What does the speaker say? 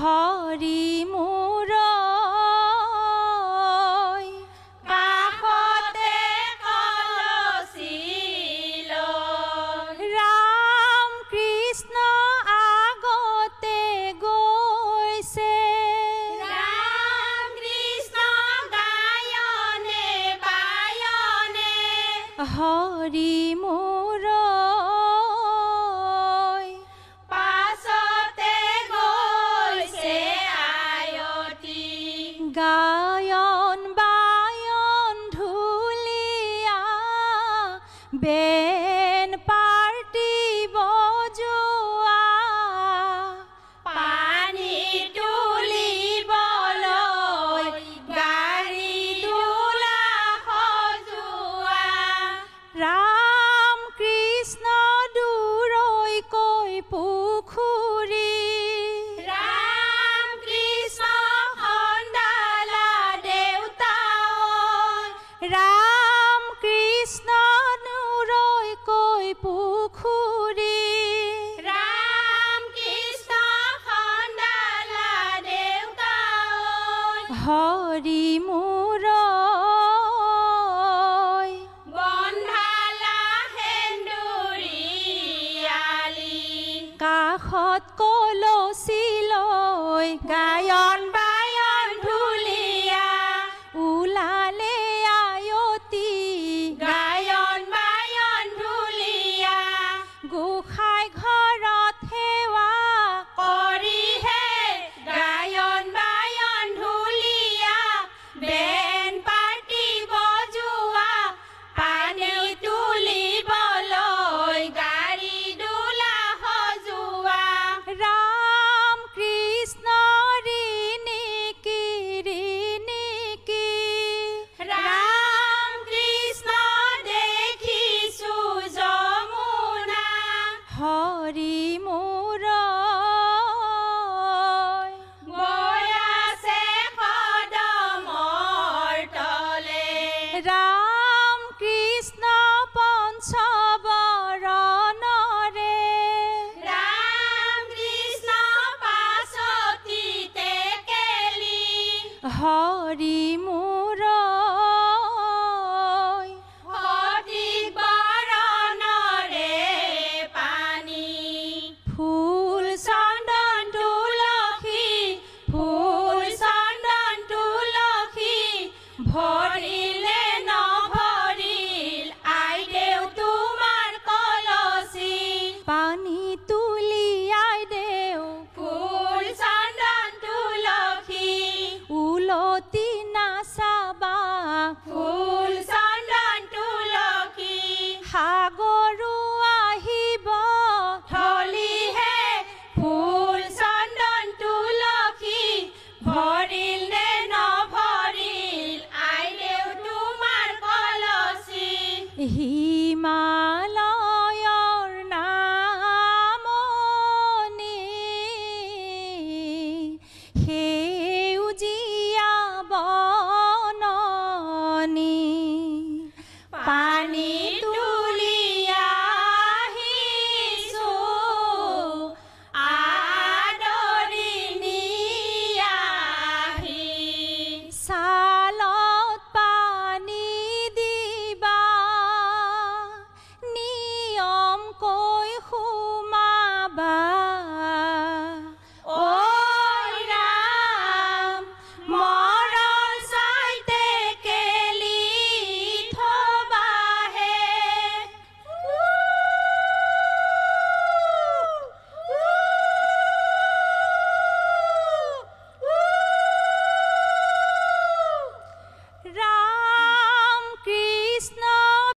হৰি মোৰ কাষতে কলছিল ৰাম কৃষ্ণ আগতে গৈছে ৰাম কৃষ্ণ গায়নে বায়নে হৰি মোৰ পাছতে গৈছে আয়তি গায়ন বায়ন ঢুলীয়া বেন পাৰ্টি বজোৱা পানী তুলিবলৈ গাড়ী তোলা সজোৱা ৰাম কৃষ্ণ দূৰৈকৈ পুখুৰী ৰাম কৃষ্ণ সন্দালা দেউতাই ৰাম কৃষ্ণ দূৰৈকৈ পুখুৰী ৰাম কৃষ্ণ সন্দালা দেউতাই হৰি মোৰ বন্ধালা সেন্দুৰীয়ালি কাষত কলচি লৈ গায়ন বায়ন ঢুলীয়া ওলালে আয়তি গায়ন বায়ন ঢুলীয়া গোসাঁই ঘৰত সেৱা কৰিহে গায়ন বায়ন ঢুলীয়া বেন পাৰ্টি বজোৱা পানী তুলিবলৈ গাড়ী দোলা সজোৱা ৰাম কৃষ্ণ ৰিণিকি ৰিণিকি ৰাম কৃষ্ণ দেখিছো যমুনা হৰি মোৰ গৈ আছে কদমৰ তলে ৰাম কৃষ্ণ পঞ্চবৰণৰে ৰাম কৃষ্ণ পাছতি টেকেলি হৰি